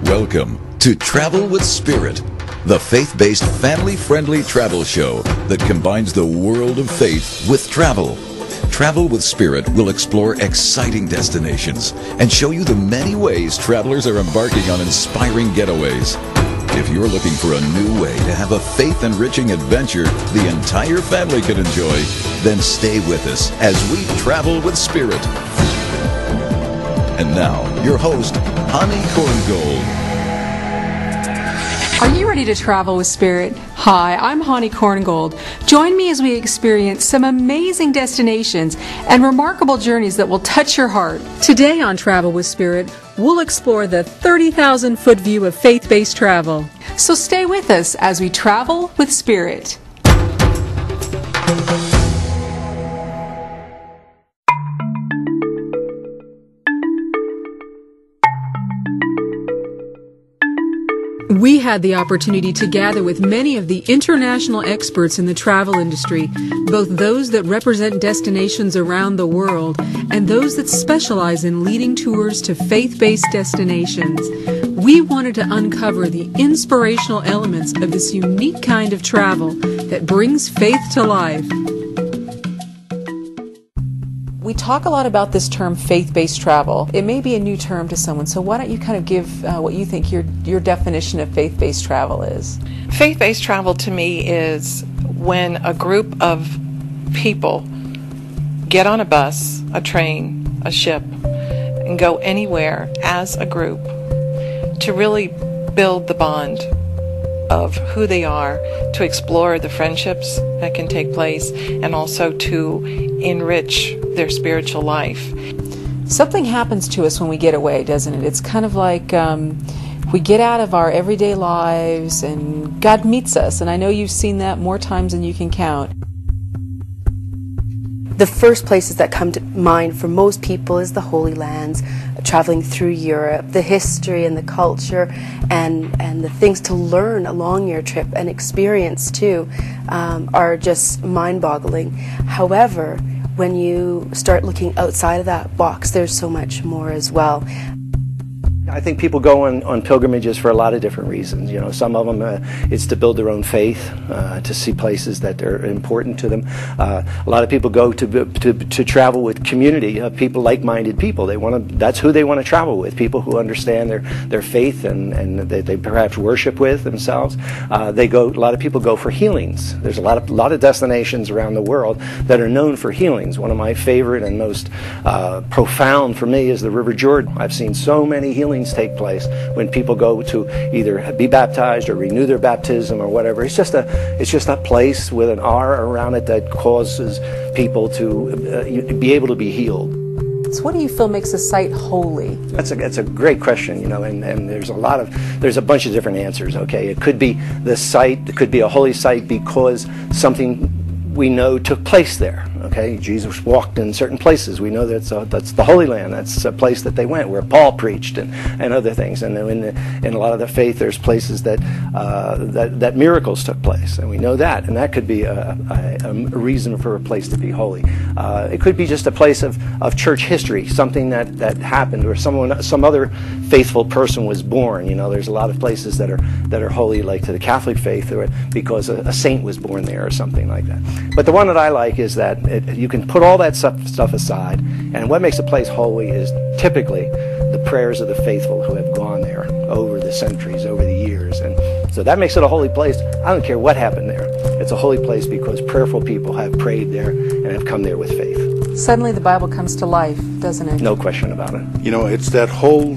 Welcome to Travel with Spirit, the faith-based, family-friendly travel show that combines the world of faith with travel. Travel with Spirit will explore exciting destinations and show you the many ways travelers are embarking on inspiring getaways. If you're looking for a new way to have a faith-enriching adventure the entire family can enjoy, then stay with us as we travel with Spirit. And now, your host, Honey Korngold. Are you ready to travel with Spirit? Hi, I'm Honey Korngold. Join me as we experience some amazing destinations and remarkable journeys that will touch your heart. Today on Travel with Spirit, we'll explore the 30,000-foot view of faith-based travel. So stay with us as we travel with Spirit. We had the opportunity to gather with many of the international experts in the travel industry, both those that represent destinations around the world and those that specialize in leading tours to faith-based destinations. We wanted to uncover the inspirational elements of this unique kind of travel that brings faith to life. We talk a lot about this term faith-based travel. It may be a new term to someone, so why don't you kind of give what you think your definition of faith-based travel is? Faith-based travel to me is when a group of people get on a bus, a train, a ship, and go anywhere as a group to really build the bond of who they are, to explore the friendships that can take place, and also to enrich their spiritual life. Something happens to us when we get away, doesn't it? It's kind of like we get out of our everyday lives and God meets us, and I know you've seen that more times than you can count. The first places that come to mind for most people is the Holy Lands, traveling through Europe, the history and the culture and the things to learn along your trip and experience too are just mind-boggling. However, when you start looking outside of that box, there's so much more as well. I think people go on pilgrimages for a lot of different reasons. You know, some of them it's to build their own faith, to see places that are important to them. A lot of people go to travel with community, people, like-minded people. That's who they want to travel with. People who understand their faith and they perhaps worship with themselves. A lot of people go for healings. There's a lot of destinations around the world that are known for healings. One of my favorite and most profound for me is the River Jordan. I've seen so many healings take place when people go to either be baptized or renew their baptism or whatever. It's just a place with an R around it that causes people to be able to be healed. So what do you feel makes a site holy? That's a great question, you know, and there's a bunch of different answers. Okay, it could be the site, it could be a holy site because something we know took place there. Okay, Jesus walked in certain places. We know that's the Holy Land. That's a place that they went where Paul preached and other things. And in a lot of the faith, there's places that miracles took place, and we know that. And that could be a reason for a place to be holy. It could be just a place of church history, something that happened, or some other faithful person was born. You know, there's a lot of places that are holy, like to the Catholic faith, or because a saint was born there or something like that. But the one that I like is that you can put all that stuff aside, and what makes a place holy is typically the prayers of the faithful who have gone there over the centuries, over the years, and so that makes it a holy place. I don't care what happened there. It's a holy place because prayerful people have prayed there and have come there with faith. Suddenly the Bible comes to life, doesn't it? No question about it. You know, it's that whole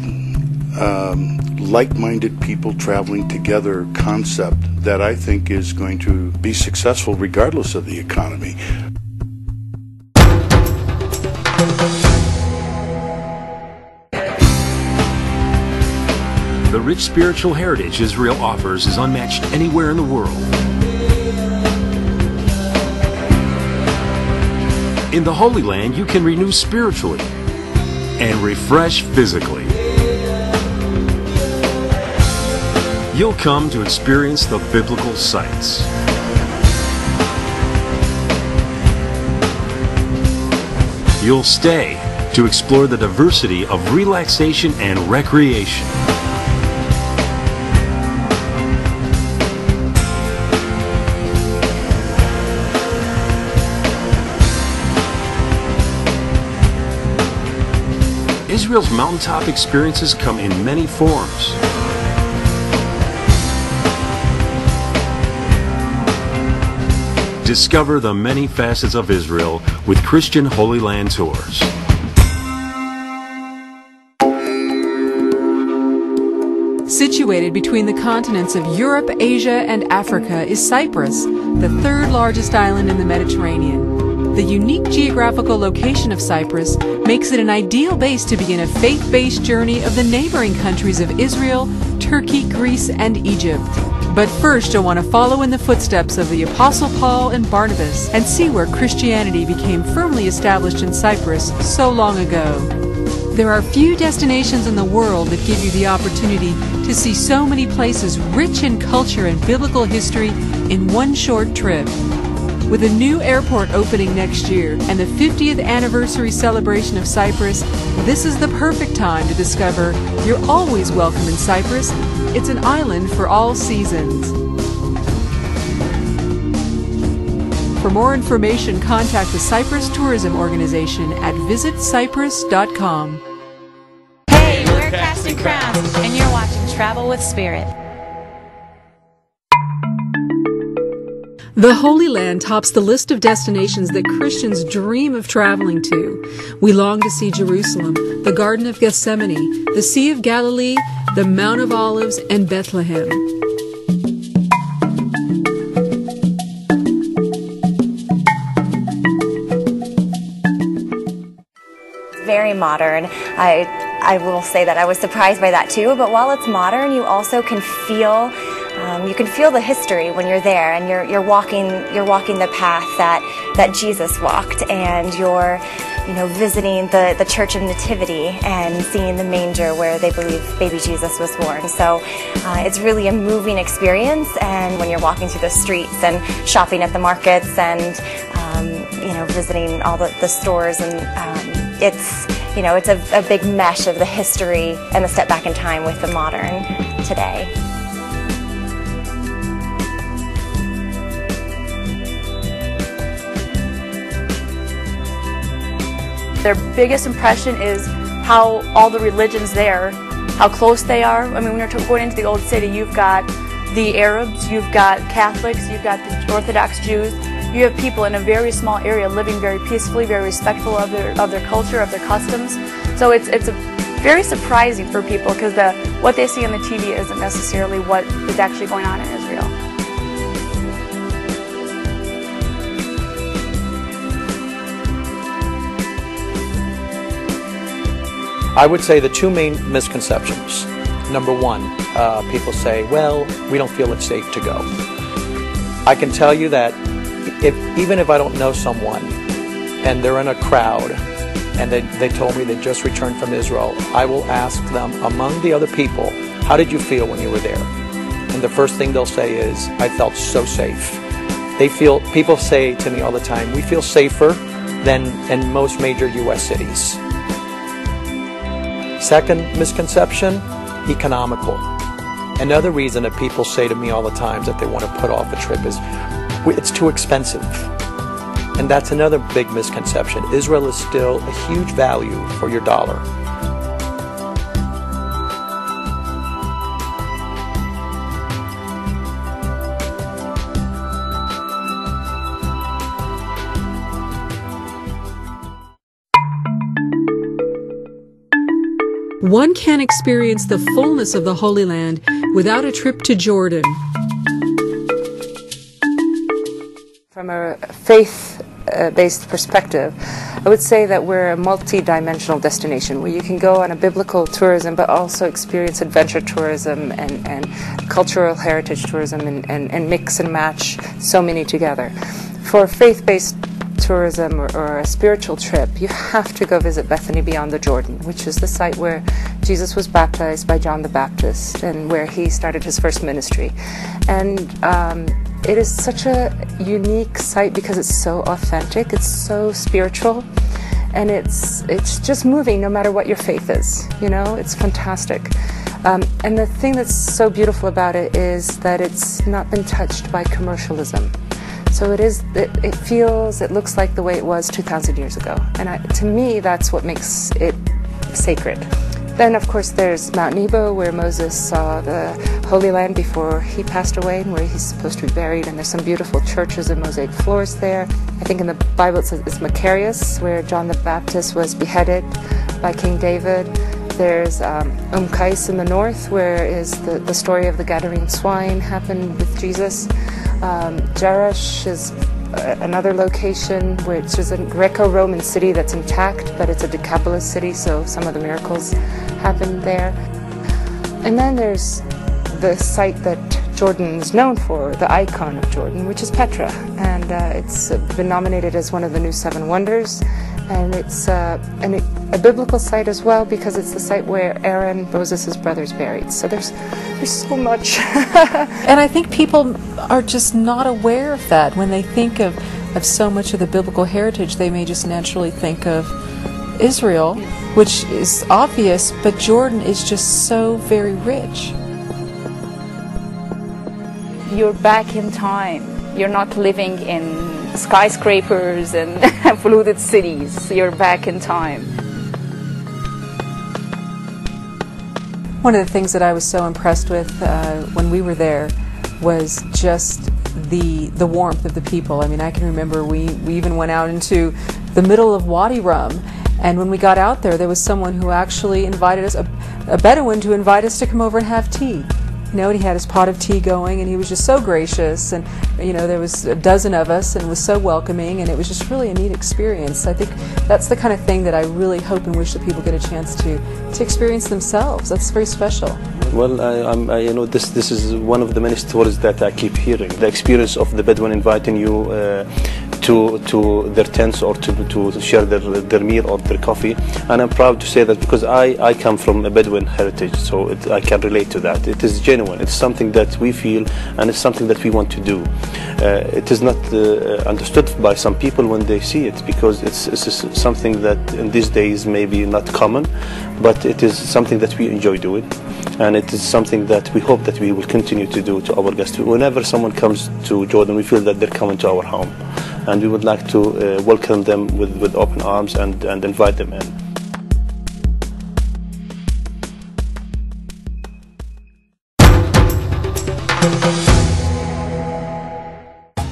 like-minded people traveling together concept that I think is going to be successful regardless of the economy. The rich spiritual heritage Israel offers is unmatched anywhere in the world. In the Holy Land, you can renew spiritually and refresh physically. You'll come to experience the biblical sights. You'll stay to explore the diversity of relaxation and recreation. Israel's mountaintop experiences come in many forms. Discover the many facets of Israel with Christian Holy Land Tours. Situated between the continents of Europe, Asia, and Africa is Cyprus, the third largest island in the Mediterranean. The unique geographical location of Cyprus makes it an ideal base to begin a faith-based journey of the neighboring countries of Israel, Turkey, Greece, and Egypt. But first, you'll want to follow in the footsteps of the Apostle Paul and Barnabas and see where Christianity became firmly established in Cyprus so long ago. There are few destinations in the world that give you the opportunity to see so many places rich in culture and biblical history in one short trip. With a new airport opening next year and the 50th anniversary celebration of Cyprus, this is the perfect time to discover you're always welcome in Cyprus. It's an island for all seasons. For more information, contact the Cyprus Tourism Organization at visitcyprus.com. Hey, we're Cast and Crown, and you're watching Travel with Spirit. The Holy Land tops the list of destinations that Christians dream of traveling to. We long to see Jerusalem, the Garden of Gethsemane, the Sea of Galilee, the Mount of Olives, and Bethlehem. Very modern. I will say that I was surprised by that too, but while it's modern, you also can feel the history when you're there, and you're walking the path that Jesus walked, and you're visiting the Church of Nativity and seeing the manger where they believe baby Jesus was born. So it's really a moving experience, and when you're walking through the streets and shopping at the markets and visiting all the stores, and it's a big mesh of the history and the step back in time with the modern today. Their biggest impression is how all the religions there, how close they are. I mean, when you're going into the old city, you've got the Arabs, you've got Catholics, you've got the Orthodox Jews. You have people in a very small area living very peacefully, very respectful of their culture, of their customs. So it's very surprising for people, because what they see on the TV isn't necessarily what is actually going on in Israel. I would say the two main misconceptions. Number one, people say, well, we don't feel it's safe to go. I can tell you that even if I don't know someone and they're in a crowd and they told me they just returned from Israel, I will ask them, among the other people, how did you feel when you were there? And the first thing they'll say is, I felt so safe. People say to me all the time, we feel safer than in most major U.S. cities. Second misconception, economical. Another reason that people say to me all the time that they want to put off a trip is, it's too expensive. And that's another big misconception. Israel is still a huge value for your dollar. One can't experience the fullness of the Holy Land without a trip to Jordan. From a faith-based perspective, I would say that we're a multi-dimensional destination where you can go on a biblical tourism but also experience adventure tourism and cultural heritage tourism and mix and match so many together. For faith-based tourism or a spiritual trip, you have to go visit Bethany beyond the Jordan, which is the site where Jesus was baptized by John the Baptist and where he started his first ministry. And it is such a unique site because it's so authentic, it's so spiritual, and it's just moving no matter what your faith is. It's fantastic. And the thing that's so beautiful about it is that it's not been touched by commercialism. So it looks like the way it was 2,000 years ago. And to me, that's what makes it sacred. Then, of course, there's Mount Nebo, where Moses saw the Holy Land before he passed away and where he's supposed to be buried. And there's some beautiful churches and mosaic floors there. I think in the Bible it says it's Macarius, where John the Baptist was beheaded by King David. There's Kais in the north, where is the story of the Gadarene swine happened with Jesus. Jerash is another location, which is a Greco-Roman city that's intact, but it's a Decapolis city, so some of the miracles happened there. And then there's the site that Jordan is known for, the icon of Jordan, which is Petra, and it's been nominated as one of the new 7 wonders, and it's a biblical site as well, because it's the site where Aaron, Moses' brother, is buried. So there's so much. And I think people are just not aware of that. When they think of so much of the biblical heritage, they may just naturally think of Israel, which is obvious, but Jordan is just so very rich. You're back in time. You're not living in skyscrapers and polluted cities. You're back in time. One of the things that I was so impressed with when we were there was just the warmth of the people. I mean, I can remember we even went out into the middle of Wadi Rum, and when we got out there was someone who actually invited us, a Bedouin, to invite us to come over and have tea. You know, and he had his pot of tea going, and he was just so gracious, and you know, there was a dozen of us, and was so welcoming, and it was just really a neat experience. I think that's the kind of thing that I really hope and wish that people get a chance to experience themselves. That's very special. Well, you know, this is one of the many stories that I keep hearing. The experience of the Bedouin inviting you to their tents or to share their meal or their coffee, and I'm proud to say that because I come from a Bedouin heritage, so I can relate to that. It is genuine. It's something that we feel, and it's something that we want to do. It is not understood by some people when they see it, because it's something that in these days maybe not common, but it is something that we enjoy doing, and it is something that we hope that we will continue to do to our guests. Whenever someone comes to Jordan, we feel that they're coming to our home, and we would like to welcome them with open arms and invite them in.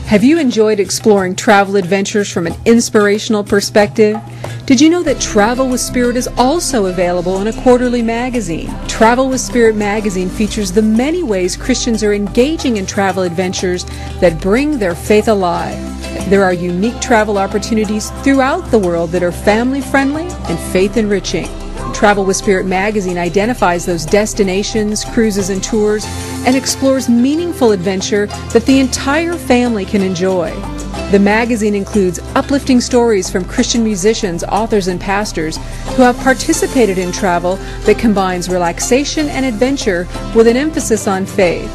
Have you enjoyed exploring travel adventures from an inspirational perspective? Did you know that Travel with Spirit is also available in a quarterly magazine? Travel with Spirit magazine features the many ways Christians are engaging in travel adventures that bring their faith alive. There are unique travel opportunities throughout the world that are family-friendly and faith-enriching. Travel with Spirit magazine identifies those destinations, cruises, and tours, and explores meaningful adventure that the entire family can enjoy. The magazine includes uplifting stories from Christian musicians, authors, and pastors who have participated in travel that combines relaxation and adventure with an emphasis on faith.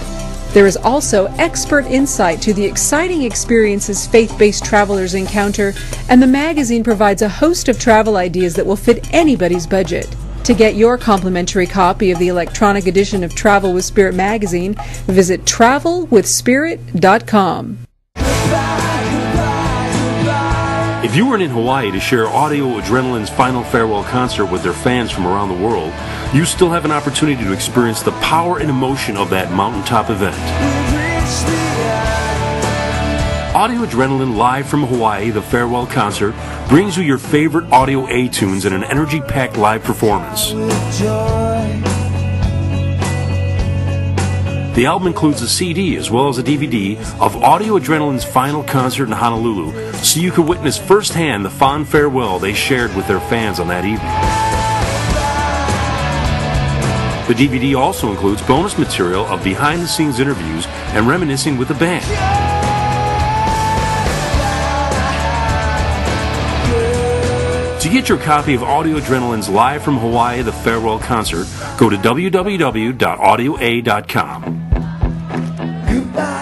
There is also expert insight to the exciting experiences faith-based travelers encounter, and the magazine provides a host of travel ideas that will fit anybody's budget. To get your complimentary copy of the electronic edition of Travel with Spirit magazine, visit travelwithspirit.com. If you weren't in Hawaii to share Audio Adrenaline's final farewell concert with their fans from around the world, you still have an opportunity to experience the power and emotion of that mountaintop event. Audio Adrenaline Live from Hawaii, the farewell concert, brings you your favorite Audio A-tunes in an energy-packed live performance. The album includes a CD as well as a DVD of Audio Adrenaline's final concert in Honolulu, so you could witness firsthand the fond farewell they shared with their fans on that evening. The DVD also includes bonus material of behind-the-scenes interviews and reminiscing with the band. To get your copy of Audio Adrenaline's Live from Hawaii, the farewell concert, go to www.audioa.com. Goodbye.